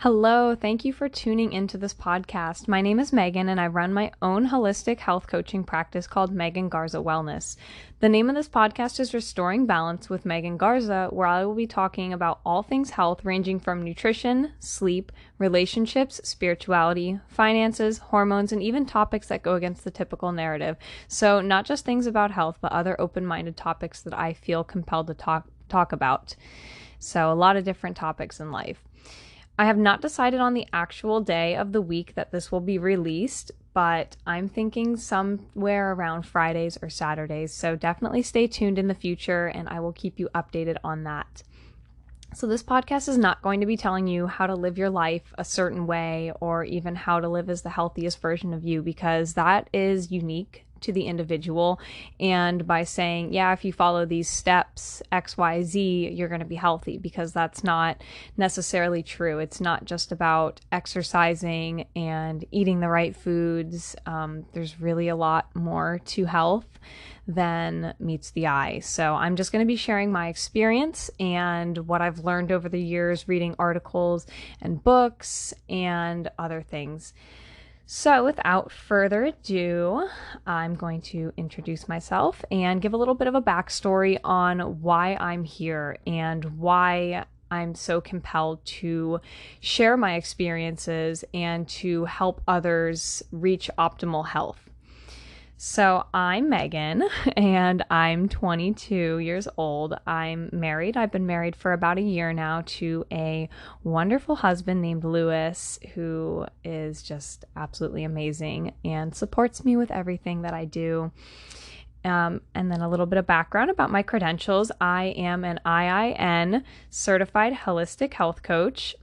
Hello, thank you for tuning into this podcast. My name is Megan, and I run my own holistic health coaching practice called Megan Garza Wellness. The name of this podcast is Restoring Balance with Megan Garza, where I will be talking about all things health, ranging from nutrition, sleep, relationships, spirituality, finances, hormones, and even topics that go against the typical narrative. So not just things about health, but other open-minded topics that I feel compelled to talk about. So a lot of different topics in life. I have not decided on the actual day of the week that this will be released, but I'm thinking somewhere around Fridays or Saturdays. So definitely stay tuned in the future and I will keep you updated on that. So this podcast is not going to be telling you how to live your life a certain way or even how to live as the healthiest version of you, because that is unique to the individual. And by saying, yeah, if you follow these steps, X, Y, Z, you're going to be healthy, because that's not necessarily true. It's not just about exercising and eating the right foods. There's really a lot more to health than meets the eye. So I'm just going to be sharing my experience and what I've learned over the years, reading articles and books and other things. So without further ado, I'm going to introduce myself and give a little bit of a backstory on why I'm here and why I'm so compelled to share my experiences and to help others reach optimal health. So I'm Megan and I'm 22 years old. I'm married. I've been married for about a year now to a wonderful husband named Lewis, who is just absolutely amazing and supports me with everything that I do. And then a little bit of background about my credentials. I am an IIN certified holistic health coach.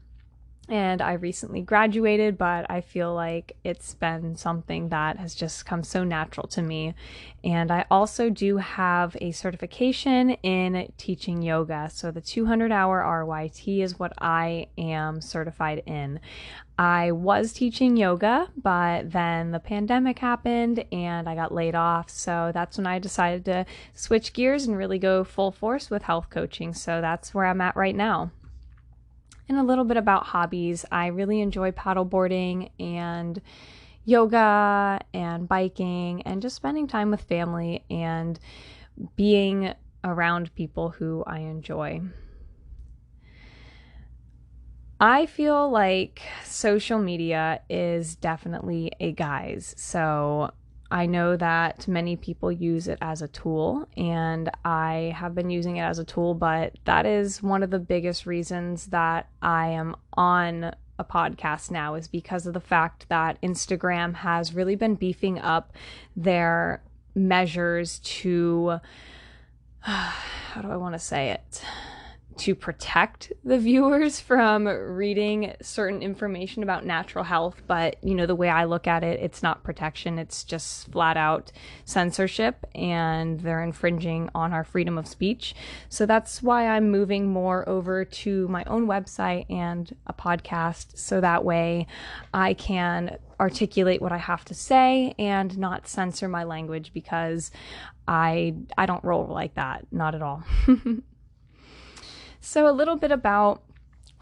And I recently graduated, but I feel like it's been something that has just come so natural to me. And I also do have a certification in teaching yoga. So the 200-hour RYT is what I am certified in. I was teaching yoga, but then the pandemic happened and I got laid off. So that's when I decided to switch gears and really go full force with health coaching. So that's where I'm at right now. And a little bit about hobbies. I really enjoy paddleboarding and yoga and biking and just spending time with family and being around people who I enjoy. I feel like social media is definitely a guise. So I know that many people use it as a tool, and I have been using it as a tool, but that is one of the biggest reasons that I am on a podcast now, is because of the fact that Instagram has really been beefing up their measures to, how do I want to say it? To protect the viewers from reading certain information about natural health. But, the way I look at it, it's not protection. It's just flat out censorship, and they're infringing on our freedom of speech. So that's why I'm moving more over to my own website and a podcast. So that way I can articulate what I have to say and not censor my language, because I don't roll like that. Not at all. So a little bit about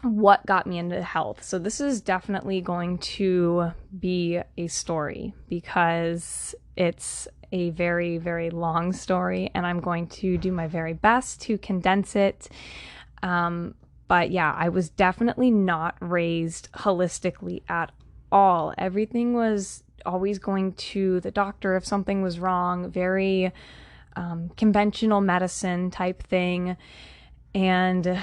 what got me into health. So this is definitely going to be a story, because it's a very, very long story, and I'm going to do my very best to condense it. But yeah, I was definitely not raised holistically at all. Everything was always going to the doctor if something was wrong, very conventional medicine type thing. And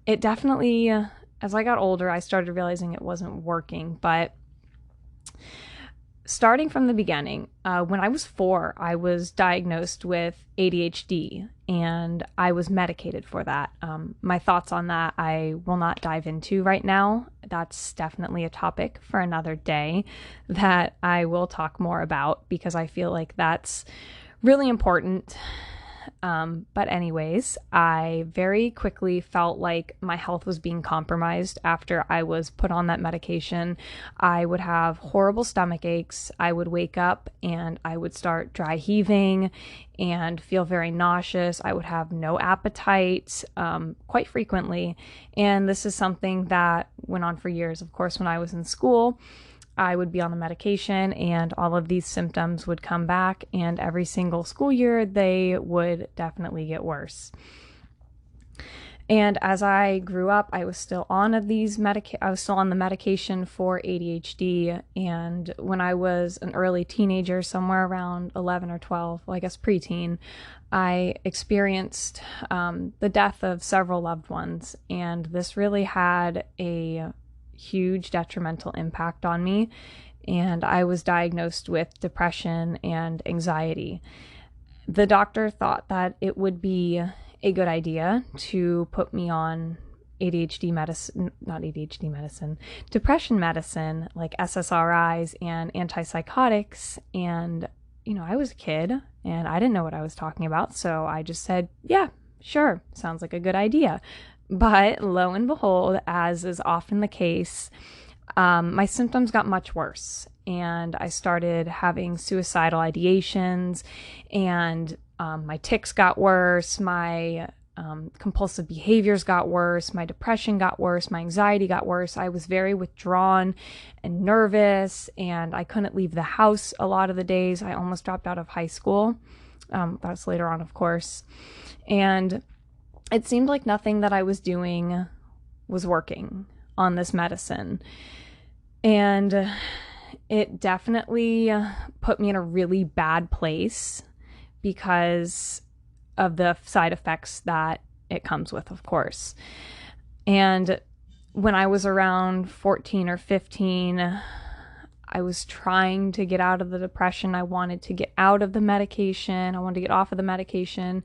it definitely, as I got older, I started realizing it wasn't working. But starting from the beginning, when I was 4, I was diagnosed with ADHD, and I was medicated for that. My thoughts on that I will not dive into right now. That's definitely a topic for another day that I will talk more about, because I feel like that's really important. But anyways, I very quickly felt like my health was being compromised after I was put on that medication. I would have horrible stomach aches. I would wake up and I would start dry heaving and feel very nauseous. I would have no appetite quite frequently. And this is something that went on for years. Of course, when I was in school, I would be on the medication and all of these symptoms would come back, and every single school year they would definitely get worse. And as I grew up, I was still on the medication for ADHD. And when I was an early teenager, somewhere around 11 or 12, well, I guess preteen, I experienced the death of several loved ones. And this really had a huge detrimental impact on me. And I was diagnosed with depression and anxiety. The doctor thought that it would be a good idea to put me on depression medicine, like SSRIs and antipsychotics. And, I was a kid and I didn't know what I was talking about. So I just said, yeah, sure, sounds like a good idea. But lo and behold, as is often the case, my symptoms got much worse, and I started having suicidal ideations, and my tics got worse, my compulsive behaviors got worse, my depression got worse, my anxiety got worse. I was very withdrawn and nervous, and I couldn't leave the house a lot of the days. I almost dropped out of high school. That was later on, of course. And it seemed like nothing that I was doing was working on this medicine. And it definitely put me in a really bad place because of the side effects that it comes with, of course. And when I was around 14 or 15, I was trying to get out of the depression. I wanted to get out of the medication. I wanted to get off of the medication.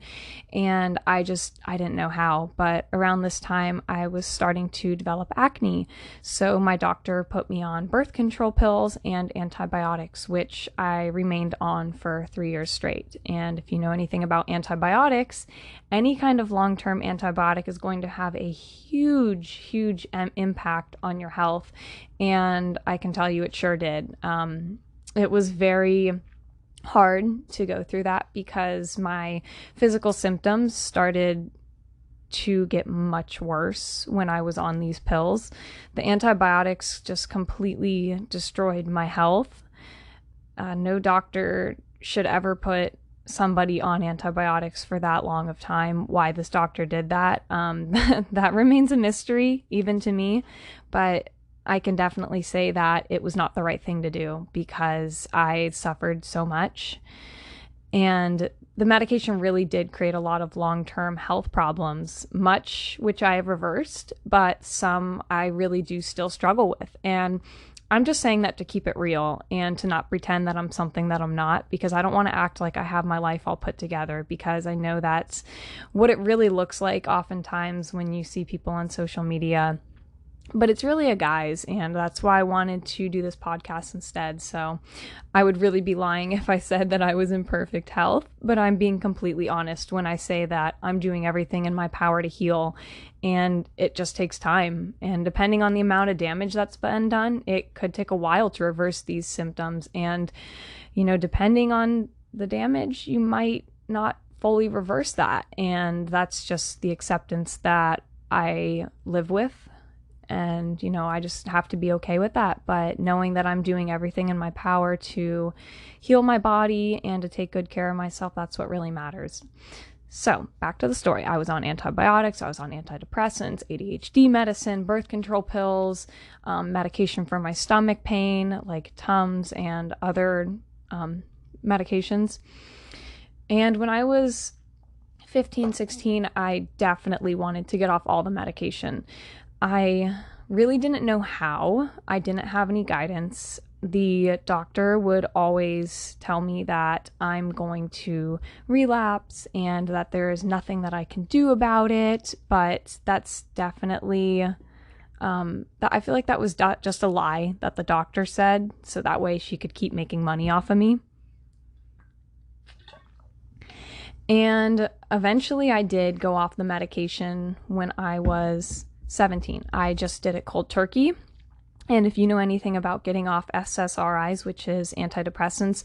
And I didn't know how. But around this time, I was starting to develop acne. So my doctor put me on birth control pills and antibiotics, which I remained on for 3 years straight. And if you know anything about antibiotics, any kind of long-term antibiotic is going to have a huge impact on your health. And I can tell you it sure did. It was very hard to go through that because my physical symptoms started to get much worse when I was on these pills. The antibiotics just completely destroyed my health. No doctor should ever put somebody on antibiotics for that long of time. Why this doctor did that, that remains a mystery even to me, but I can definitely say that it was not the right thing to do because I suffered so much. And the medication really did create a lot of long-term health problems, much which I have reversed, but some I really do still struggle with. And I'm just saying that to keep it real and to not pretend that I'm something that I'm not, because I don't want to act like I have my life all put together, because I know that's what it really looks like oftentimes when you see people on social media. But it's really a guise, and that's why I wanted to do this podcast instead. So I would really be lying if I said that I was in perfect health, but I'm being completely honest when I say that I'm doing everything in my power to heal, and it just takes time. And depending on the amount of damage that's been done, it could take a while to reverse these symptoms. And, depending on the damage, you might not fully reverse that. And that's just the acceptance that I live with. And, I just have to be okay with that. But knowing that I'm doing everything in my power to heal my body and to take good care of myself, that's what really matters. So back to the story. I was on antibiotics, I was on antidepressants, ADHD medicine, birth control pills, medication for my stomach pain, like Tums and other medications. And when I was 15, 16, I definitely wanted to get off all the medication. I really didn't know how. I didn't have any guidance. The doctor would always tell me that I'm going to relapse and that there is nothing that I can do about it, but that's definitely, I feel like that was just a lie that the doctor said, so that way she could keep making money off of me. And eventually I did go off the medication when I was 17. I just did it cold turkey. And if you know anything about getting off SSRIs, which is antidepressants,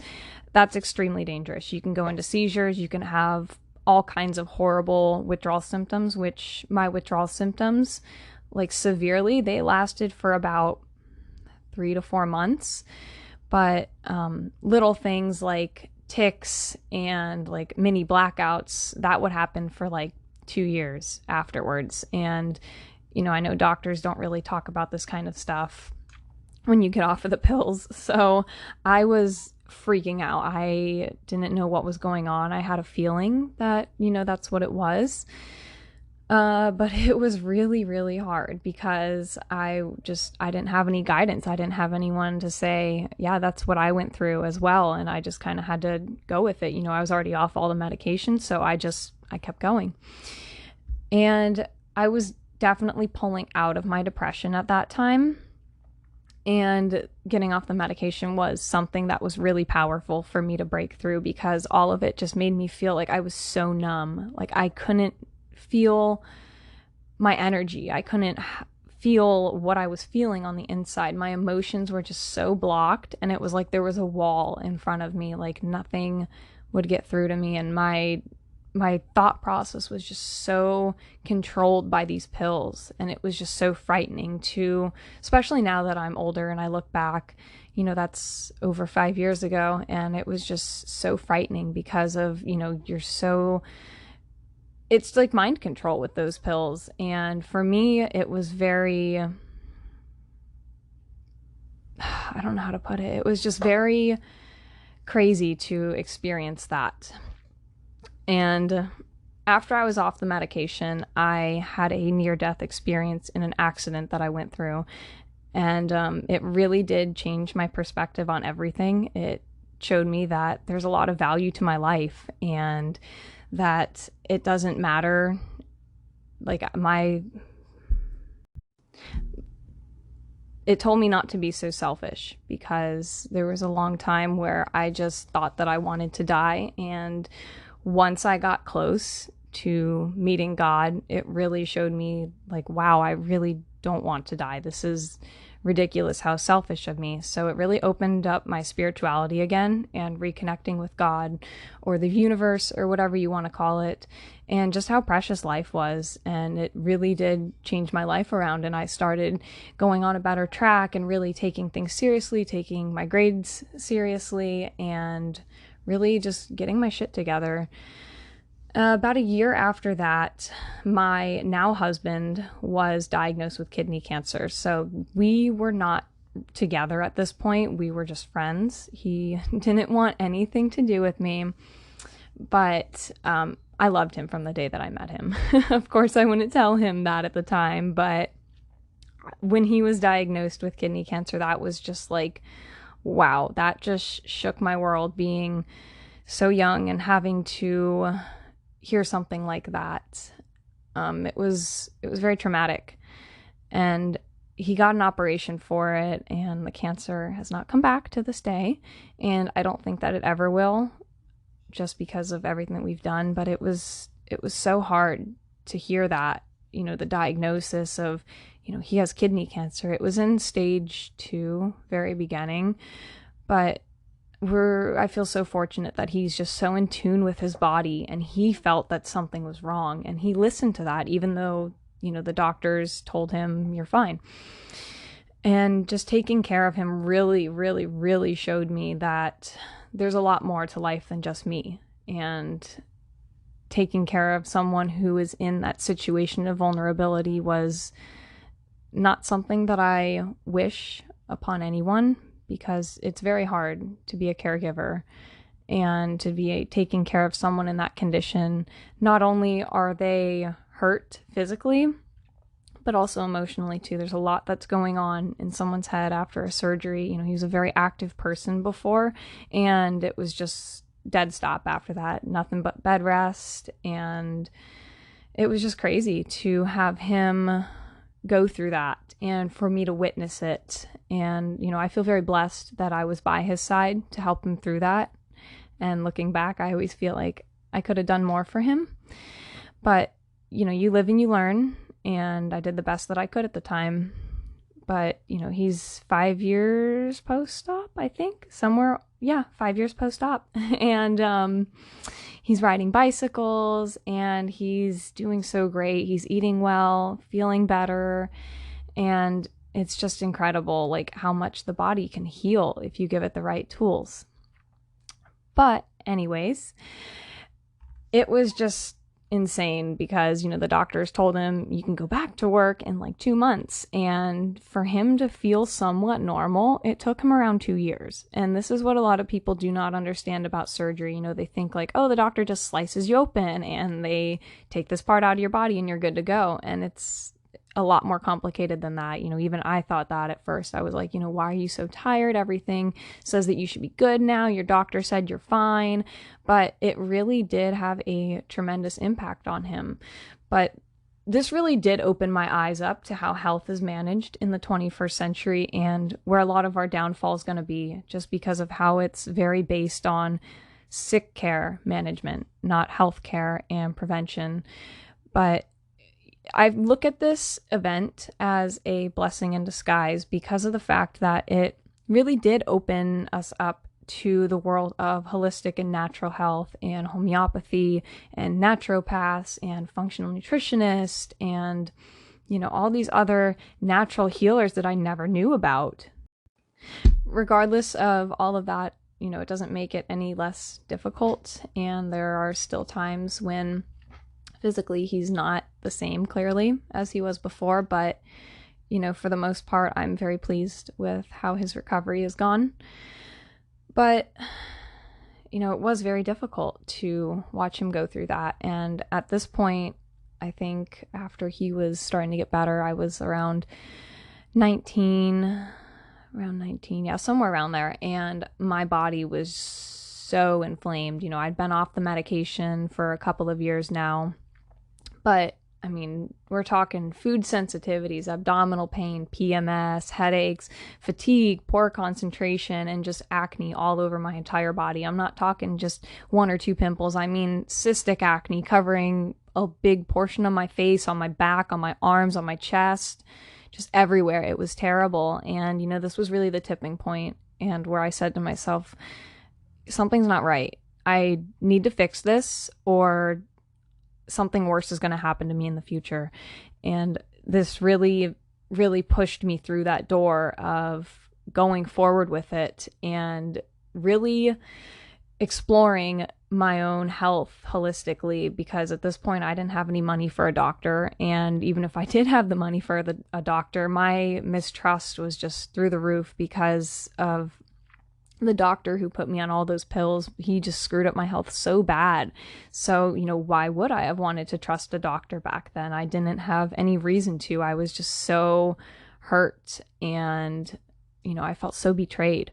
that's extremely dangerous. You can go into seizures, you can have all kinds of horrible withdrawal symptoms, which my withdrawal symptoms like severely, they lasted for about 3 to 4 months. But little things like tics and like mini blackouts, that would happen for like 2 years afterwards. And, I know doctors don't really talk about this kind of stuff when you get off of the pills. So I was freaking out. I didn't know what was going on. I had a feeling that, that's what it was. But it was really, really hard because I didn't have any guidance. I didn't have anyone to say, yeah, that's what I went through as well. And I just kind of had to go with it. I was already off all the medication, so I kept going. And I was definitely pulling out of my depression at that time. And getting off the medication was something that was really powerful for me to break through, because all of it just made me feel like I was so numb. Like I couldn't feel my energy. I couldn't feel what I was feeling on the inside. My emotions were just so blocked, and it was like there was a wall in front of me. Like nothing would get through to me, and my thought process was just so controlled by these pills, and it was just so frightening to, especially now that I'm older and I look back, that's over 5 years ago, and it was just so frightening because of, it's like mind control with those pills. And for me, it was very, I don't know how to put it. It was just very crazy to experience that. And after I was off the medication, I had a near-death experience in an accident that I went through. And it really did change my perspective on everything. It showed me that there's a lot of value to my life, and that it doesn't matter, it told me not to be so selfish, because there was a long time where I just thought that I wanted to die. And once I got close to meeting God, it really showed me like, wow, I really don't want to die. This is ridiculous, how selfish of me. So it really opened up my spirituality again, and reconnecting with God or the universe or whatever you want to call it, and just how precious life was. And it really did change my life around, and I started going on a better track and really taking things seriously, taking my grades seriously, and really just getting my shit together. About a year after that, my now husband was diagnosed with kidney cancer. So we were not together at this point. We were just friends. He didn't want anything to do with me, but I loved him from the day that I met him. Of course, I wouldn't tell him that at the time, but when he was diagnosed with kidney cancer, that was just like, wow, that just shook my world, being so young and having to hear something like that. It was very traumatic, and he got an operation for it, and the cancer has not come back to this day, and I don't think that it ever will, just because of everything that we've done. But it was so hard to hear that, the diagnosis of, he has kidney cancer. It was in stage 2, very beginning, but I feel so fortunate that he's just so in tune with his body, and he felt that something was wrong, and he listened to that, even though, the doctors told him you're fine. And just taking care of him really, really, really showed me that there's a lot more to life than just me. And taking care of someone who is in that situation of vulnerability was not something that I wish upon anyone, because it's very hard to be a caregiver and to be taking care of someone in that condition. Not only are they hurt physically, but also emotionally too. There's a lot that's going on in someone's head after a surgery. He was a very active person before, and it was just dead stop after that. Nothing but bed rest, and it was just crazy to have him go through that and for me to witness it. And, I feel very blessed that I was by his side to help him through that. And looking back, I always feel like I could have done more for him. But, you live and you learn, and I did the best that I could at the time. But, he's 5 years post-op, I think, somewhere. Yeah, 5 years post-op. And he's riding bicycles and he's doing so great. He's eating well, feeling better, and it's just incredible, like, how much the body can heal if you give it the right tools. But anyways, it was just insane because, the doctors told him you can go back to work in like 2 months. And for him to feel somewhat normal, it took him around 2 years. And this is what a lot of people do not understand about surgery. They think like, oh, the doctor just slices you open and they take this part out of your body and you're good to go. And it's a lot more complicated than that. Even I thought that at first. I was like, why are you so tired? Everything says that you should be good now. Your doctor said you're fine. But it really did have a tremendous impact on him. But this really did open my eyes up to how health is managed in the 21st century and where a lot of our downfall is going to be, just because of how it's very based on sick care management, not health care and prevention. But I look at this event as a blessing in disguise because of the fact that it really did open us up to the world of holistic and natural health and homeopathy and naturopaths and functional nutritionists and, all these other natural healers that I never knew about. Regardless of all of that, it doesn't make it any less difficult. And there are still times when physically he's not the same clearly as he was before, but for the most part I'm very pleased with how his recovery has gone. But it was very difficult to watch him go through that. And at this point, I think after he was starting to get better, I was around 19, yeah, somewhere around there, and my body was so inflamed. I'd been off the medication for a couple of years now. But, we're talking food sensitivities, abdominal pain, PMS, headaches, fatigue, poor concentration, and just acne all over my entire body. I'm not talking just 1 or 2 pimples. I mean cystic acne covering a big portion of my face, on my back, on my arms, on my chest, just everywhere. It was terrible. And, this was really the tipping point, and where I said to myself, something's not right. I need to fix this, or something worse is going to happen to me in the future. And this really, really pushed me through that door of going forward with it and really exploring my own health holistically, because at this point I didn't have any money for a doctor. And even if I did have the money for a doctor, my mistrust was just through the roof because of the doctor who put me on all those pills. He just screwed up my health so bad. So, why would I have wanted to trust a doctor back then? I didn't have any reason to. I was just so hurt and, I felt so betrayed.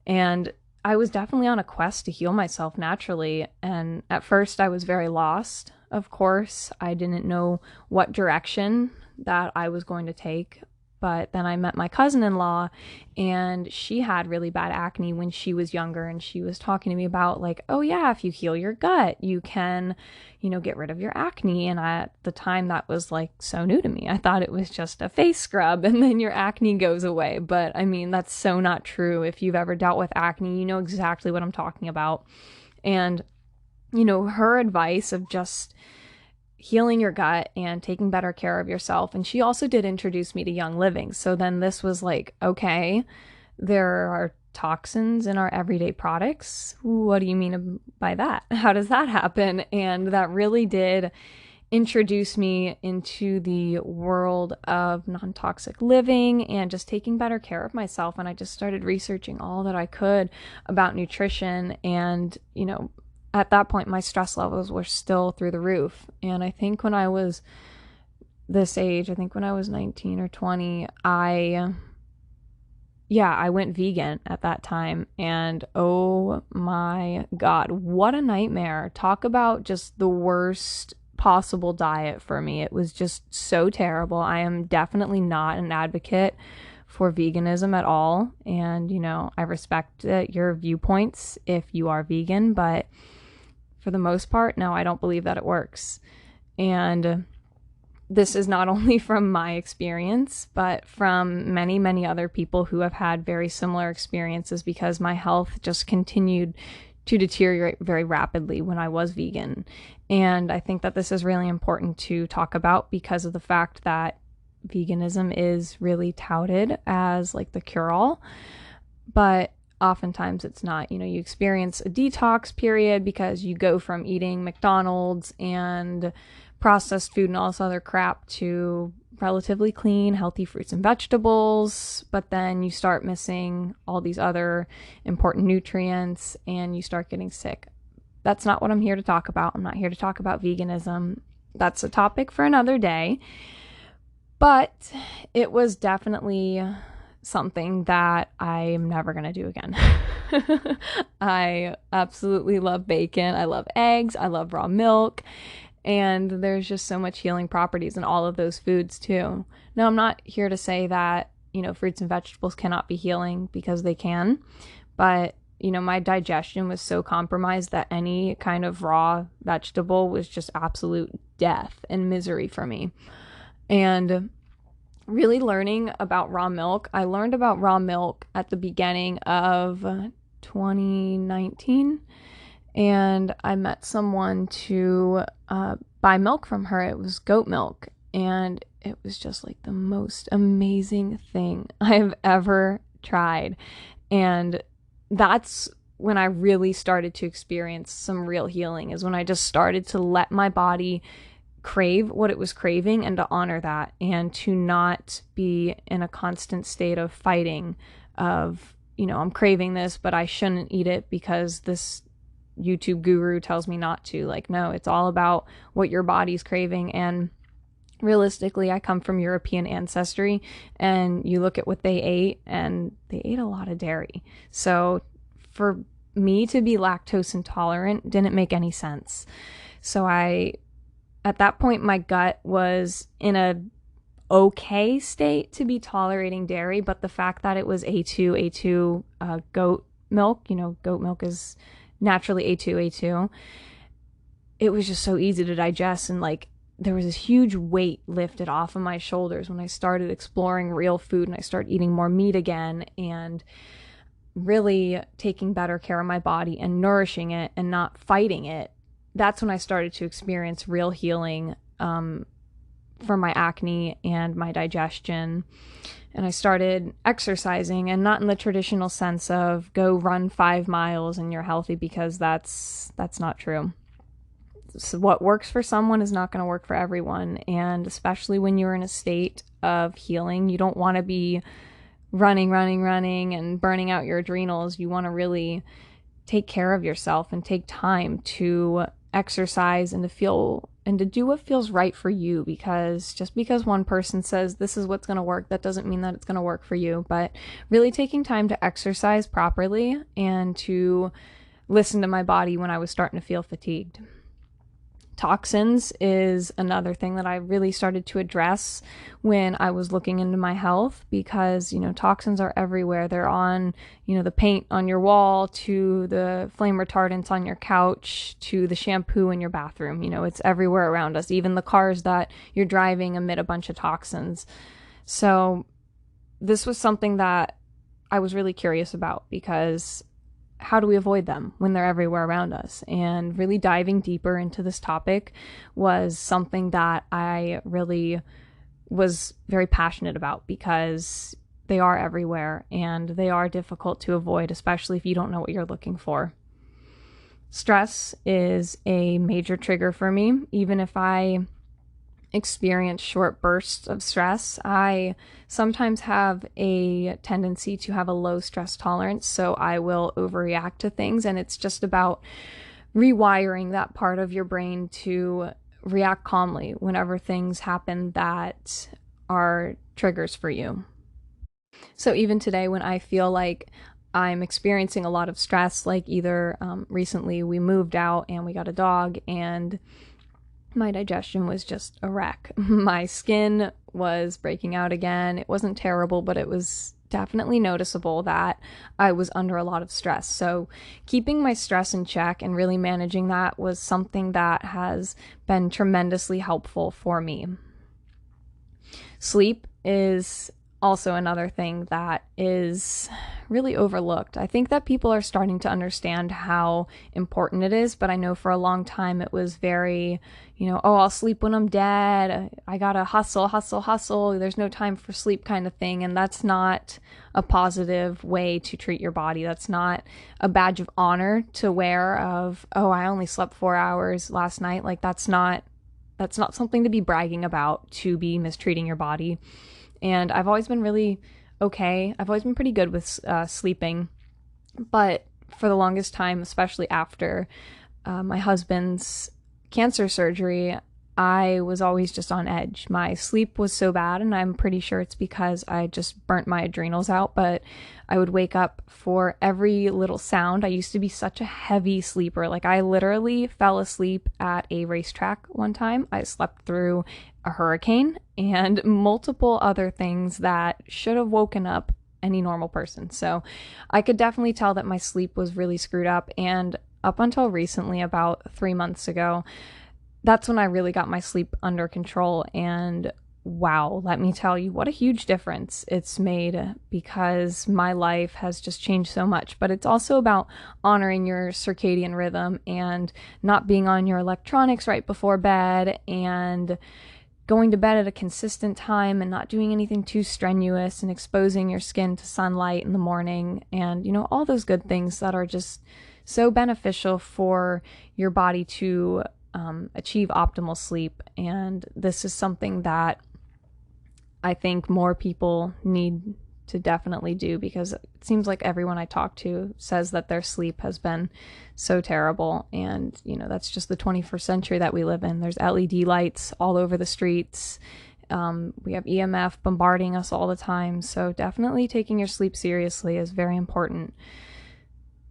And I was definitely on a quest to heal myself naturally. And at first I was very lost, of course. I didn't know what direction that I was going to take. But then I met my cousin-in-law, and she had really bad acne when she was younger. And she was talking to me about like, oh yeah, if you heal your gut, you can, get rid of your acne. And at the time that was like so new to me. I thought it was just a face scrub and then your acne goes away. But that's so not true. If you've ever dealt with acne, you know exactly what I'm talking about. And, her advice of just healing your gut and taking better care of yourself. And she also did introduce me to Young Living. So then this was like, okay, there are toxins in our everyday products. What do you mean by that? How does that happen? And that really did introduce me into the world of non-toxic living and just taking better care of myself. And I just started researching all that I could about nutrition. And, at that point, my stress levels were still through the roof. And I think when I was this age, when I was 19 or 20, I went vegan at that time. And oh my God, what a nightmare. Talk about just the worst possible diet for me. It was just so terrible. I am definitely not an advocate for veganism at all. And, I respect your viewpoints if you are vegan, but for the most part, no, I don't believe that it works. And this is not only from my experience, but from many, many other people who have had very similar experiences, because my health just continued to deteriorate very rapidly when I was vegan. And I think that this is really important to talk about because of the fact that veganism is really touted as like the cure-all, but oftentimes it's not. You know, you experience a detox period because you go from eating McDonald's and processed food and all this other crap to relatively clean, healthy fruits and vegetables, but then you start missing all these other important nutrients and you start getting sick. That's not what I'm here to talk about. I'm not here to talk about veganism. That's a topic for another day. But it was definitely something that I am never going to do again. I absolutely love bacon. I love eggs. I love raw milk. And there's just so much healing properties in all of those foods too. Now, I'm not here to say that, you know, fruits and vegetables cannot be healing, because they can. But, you know, my digestion was so compromised that any kind of raw vegetable was just absolute death and misery for me. And really learning about raw milk, I learned about raw milk at the beginning of 2019. And I met someone to buy milk from her. It was goat milk. And it was just like the most amazing thing I've ever tried. And that's when I really started to experience some real healing, is when I just started to let my body crave what it was craving and to honor that, and to not be in a constant state of fighting of, you know, I'm craving this, but I shouldn't eat it because this YouTube guru tells me not to. Like, no, it's all about what your body's craving. And realistically, I come from European ancestry, and you look at what they ate, and they ate a lot of dairy. So for me to be lactose intolerant didn't make any sense. So at that point, my gut was in a okay state to be tolerating dairy, but the fact that it was A2 goat milk, you know, goat milk is naturally A2, it was just so easy to digest. And like, there was this huge weight lifted off of my shoulders when I started exploring real food, and I started eating more meat again and really taking better care of my body and nourishing it and not fighting it. That's when I started to experience real healing for my acne and my digestion. And I started exercising, and not in the traditional sense of go run 5 miles and you're healthy, because that's not true. So what works for someone is not going to work for everyone. And especially when you're in a state of healing, you don't want to be running and burning out your adrenals. You want to really take care of yourself and take time to exercise and to do what feels right for you, because just because one person says this is what's going to work, that doesn't mean that it's going to work for you. But really taking time to exercise properly and to listen to my body when I was starting to feel fatigued. Toxins is another thing that I really started to address when I was looking into my health, because, you know, toxins are everywhere. They're on, you know, the paint on your wall, to the flame retardants on your couch, to the shampoo in your bathroom. You know, it's everywhere around us. Even the cars that you're driving emit a bunch of toxins. So this was something that I was really curious about, because how do we avoid them when they're everywhere around us? And really diving deeper into this topic was something that I really was very passionate about, because they are everywhere and they are difficult to avoid, especially if you don't know what you're looking for. Stress is a major trigger for me. Even if I experience short bursts of stress, I sometimes have a tendency to have a low stress tolerance, so I will overreact to things. And it's just about rewiring that part of your brain to react calmly whenever things happen that are triggers for you. So even today, when I feel like I'm experiencing a lot of stress, like either recently we moved out and we got a dog, and my digestion was just a wreck. My skin was breaking out again. It wasn't terrible, but it was definitely noticeable that I was under a lot of stress. So keeping my stress in check and really managing that was something that has been tremendously helpful for me. Sleep is also another thing that is really overlooked. I think that people are starting to understand how important it is, but I know for a long time it was very, oh, I'll sleep when I'm dead. I gotta hustle, hustle, hustle. There's no time for sleep kind of thing. And that's not a positive way to treat your body. That's not a badge of honor to wear of, oh, I only slept 4 hours last night. Like that's not something to be bragging about, to be mistreating your body. And I've always been really okay. I've always been pretty good with sleeping, but for the longest time, especially after my husband's cancer surgery, I was always just on edge. My sleep was so bad, and I'm pretty sure it's because I just burnt my adrenals out, but I would wake up for every little sound. I used to be such a heavy sleeper. Like I literally fell asleep at a racetrack one time. I slept through a hurricane and multiple other things that should have woken up any normal person. So I could definitely tell that my sleep was really screwed up. And up until recently, about 3 months ago, that's when I really got my sleep under control. And wow, let me tell you what a huge difference it's made, because my life has just changed so much. But it's also about honoring your circadian rhythm and not being on your electronics right before bed, and going to bed at a consistent time and not doing anything too strenuous, and exposing your skin to sunlight in the morning, and all those good things that are just so beneficial for your body to achieve optimal sleep. And this is something that I think more people need to definitely do, because it seems like everyone I talk to says that their sleep has been so terrible. And, that's just the 21st century that we live in. There's LED lights all over the streets. We have EMF bombarding us all the time. So definitely taking your sleep seriously is very important.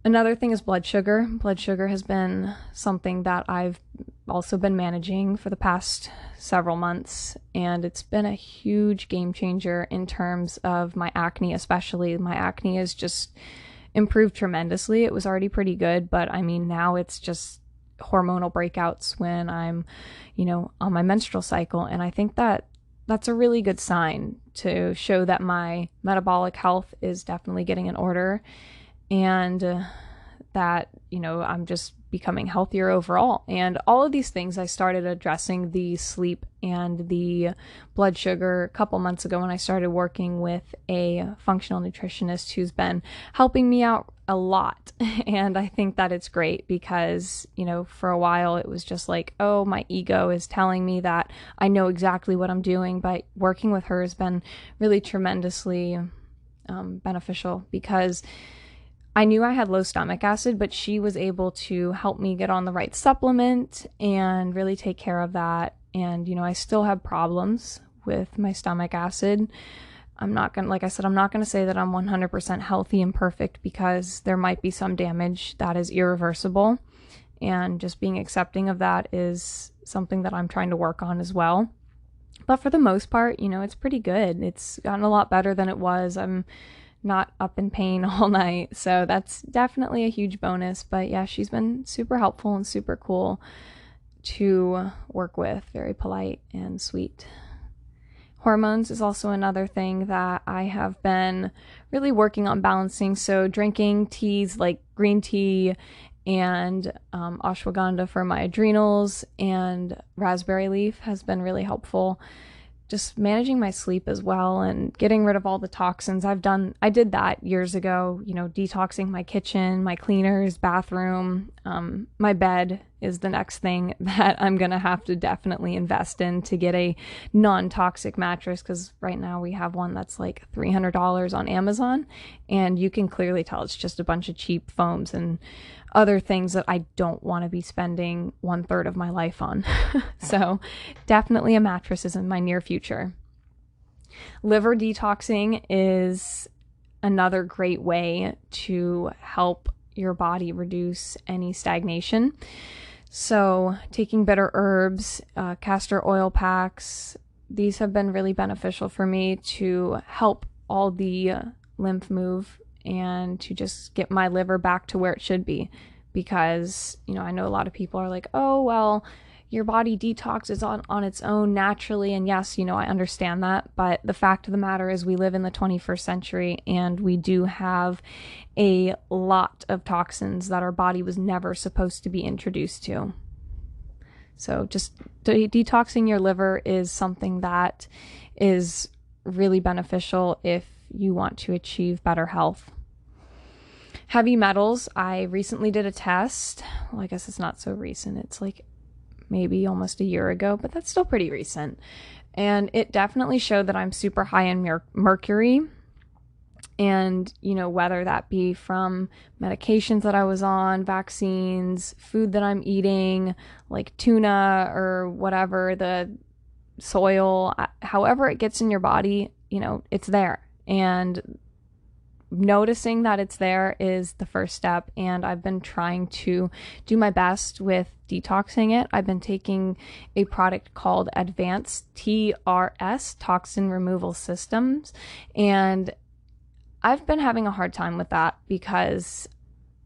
Another thing is blood sugar. Blood sugar has been something that I've also been managing for the past several months, and it's been a huge game changer in terms of my acne, especially. My acne has just improved tremendously. It was already pretty good, but I mean, now it's just hormonal breakouts when I'm, on my menstrual cycle. And I think that that's a really good sign to show that my metabolic health is definitely getting in order, and that, I'm just becoming healthier overall. And all of these things, I started addressing the sleep and the blood sugar a couple months ago when I started working with a functional nutritionist who's been helping me out a lot. And I think that it's great because, for a while it was just like, oh, my ego is telling me that I know exactly what I'm doing. But working with her has been really tremendously beneficial, because I knew I had low stomach acid, but she was able to help me get on the right supplement and really take care of that. And, I still have problems with my stomach acid. I'm not going to say that I'm 100% healthy and perfect, because there might be some damage that is irreversible. And just being accepting of that is something that I'm trying to work on as well. But for the most part, it's pretty good. It's gotten a lot better than it was. I'm not up in pain all night, so that's definitely a huge bonus. But yeah, she's been super helpful and super cool to work with, very polite and sweet. Hormones is also another thing that I have been really working on balancing. So drinking teas like green tea and ashwagandha for my adrenals, and raspberry leaf has been really helpful. Just managing my sleep as well, and getting rid of all the toxins. I did that years ago, detoxing my kitchen, my cleaners, bathroom. My bed is the next thing that I'm going to have to definitely invest in to get a non-toxic mattress, because right now we have one that's like $300 on Amazon, and you can clearly tell it's just a bunch of cheap foams and other things that I don't want to be spending 1/3 of my life on. So definitely a mattress is in my near future. Liver detoxing is another great way to help your body reduce any stagnation. So taking bitter herbs, castor oil packs, these have been really beneficial for me to help all the lymph move and to just get my liver back to where it should be. Because, I know a lot of people are like, oh, well, your body detoxes on its own naturally. And yes, I understand that. But the fact of the matter is we live in the 21st century and we do have a lot of toxins that our body was never supposed to be introduced to. So just detoxing your liver is something that is really beneficial if you want to achieve better health. Heavy metals, I recently did a test. Well, I guess it's not so recent. It's like maybe almost a year ago, but that's still pretty recent. And it definitely showed that I'm super high in mercury. And, whether that be from medications that I was on, vaccines, food that I'm eating, like tuna or whatever, the soil, however it gets in your body, it's there. And noticing that it's there is the first step. And I've been trying to do my best with detoxing it. I've been taking a product called Advanced TRS, Toxin Removal Systems. And I've been having a hard time with that because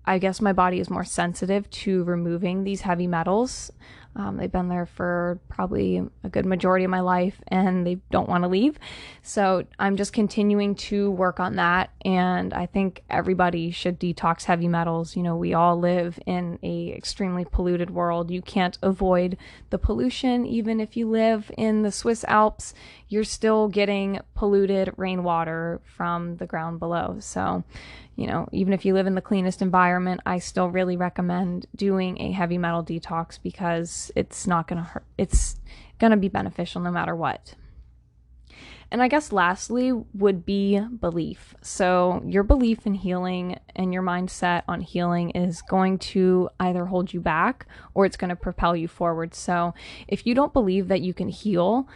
I guess my body is more sensitive to removing these heavy metals. They've been there for probably a good majority of my life and they don't want to leave. So I'm just continuing to work on that. And I think everybody should detox heavy metals. We all live in a extremely polluted world. You can't avoid the pollution. Even if you live in the Swiss Alps, you're still getting polluted rainwater from the ground below. So, even if you live in the cleanest environment, I still really recommend doing a heavy metal detox because it's not going to hurt. It's going to be beneficial no matter what. And I guess lastly would be belief. So your belief in healing and your mindset on healing is going to either hold you back or it's going to propel you forward. So if you don't believe that you can heal,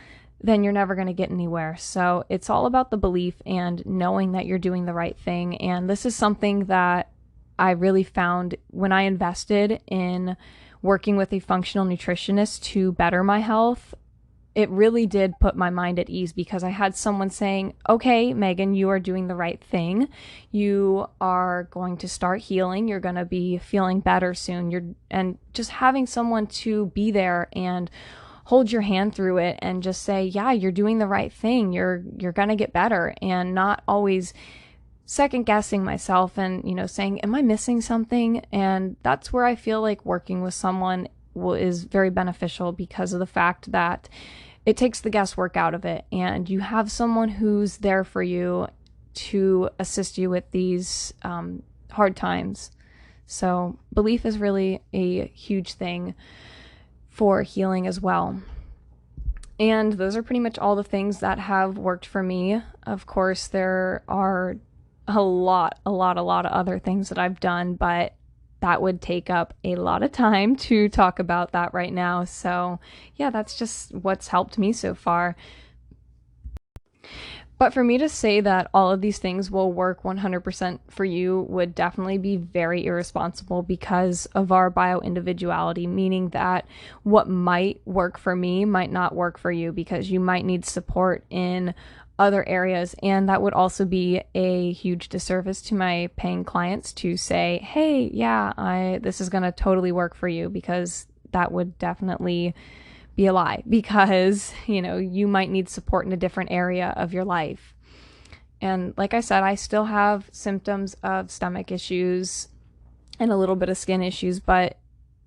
then you're never going to get anywhere. So it's all about the belief and knowing that you're doing the right thing. And this is something that I really found when I invested in working with a functional nutritionist to better my health. It really did put my mind at ease because I had someone saying, okay, Megan, you are doing the right thing. You are going to start healing. You're going to be feeling better soon. And just having someone to be there and hold your hand through it and just say, yeah, you're doing the right thing. You're going to get better, and not always second guessing myself and, saying, am I missing something? And that's where I feel like working with someone is very beneficial because of the fact that it takes the guesswork out of it and you have someone who's there for you to assist you with these hard times. So belief is really a huge thing for healing as well. And those are pretty much all the things that have worked for me. Of course, there are a lot of other things that I've done, but that would take up a lot of time to talk about that right now. So yeah, that's just what's helped me so far. But for me to say that all of these things will work 100% for you would definitely be very irresponsible because of our bio-individuality, meaning that what might work for me might not work for you because you might need support in other areas. And that would also be a huge disservice to my paying clients to say, hey, yeah, this is going to totally work for you, because that would definitely be a lie, because, you might need support in a different area of your life. And like I said, I still have symptoms of stomach issues and a little bit of skin issues, but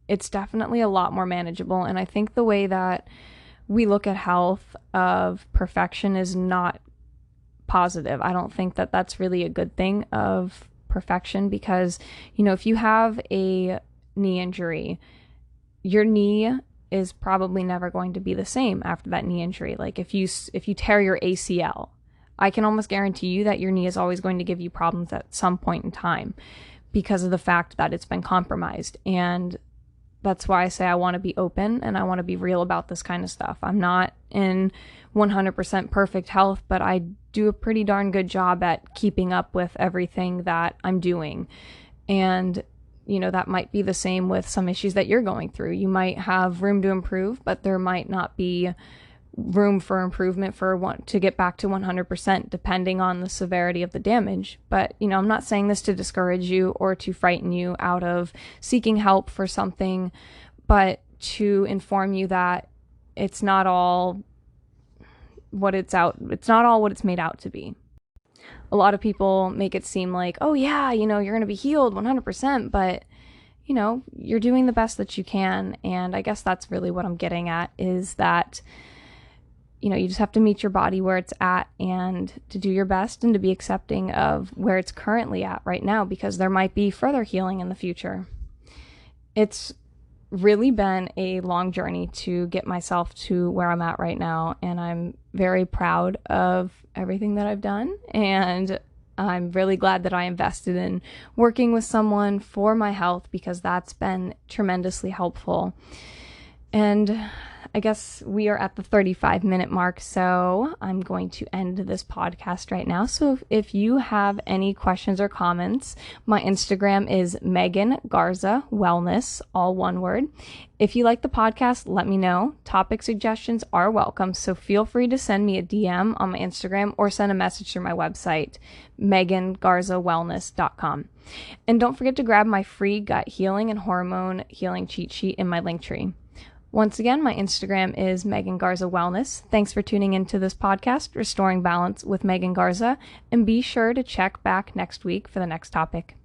it's definitely a lot more manageable. And I think the way that we look at health of perfection is not positive. I don't think that that's really a good thing of perfection, because, if you have a knee injury, your knee is probably never going to be the same after that knee injury. Like if you tear your ACL, I can almost guarantee you that your knee is always going to give you problems at some point in time because of the fact that it's been compromised. And that's why I say I want to be open and I want to be real about this kind of stuff. I'm not in 100% perfect health, but I do a pretty darn good job at keeping up with everything that I'm doing. And that might be the same with some issues that you're going through. You might have room to improve, but there might not be room for improvement to get back to 100%, depending on the severity of the damage. But, I'm not saying this to discourage you or to frighten you out of seeking help for something, but to inform you that it's not all what it's made out to be. A lot of people make it seem like, oh yeah, you're going to be healed 100%, but you're doing the best that you can. And I guess that's really what I'm getting at, is that you just have to meet your body where it's at and to do your best and to be accepting of where it's currently at right now, because there might be further healing in the future. It's really been a long journey to get myself to where I'm at right now, and I'm very proud of everything that I've done, and I'm really glad that I invested in working with someone for my health, because that's been tremendously helpful. And I guess we are at the 35-minute mark, so I'm going to end this podcast right now. So if you have any questions or comments, my Instagram is Megan Garza Wellness, all one word. If you like the podcast, let me know. Topic suggestions are welcome, so feel free to send me a DM on my Instagram or send a message through my website, megangarzawellness.com. And don't forget to grab my free gut healing and hormone healing cheat sheet in my Linktree. Once again, my Instagram is Megan Garza Wellness. Thanks for tuning into this podcast, Restoring Balance with Megan Garza, and be sure to check back next week for the next topic.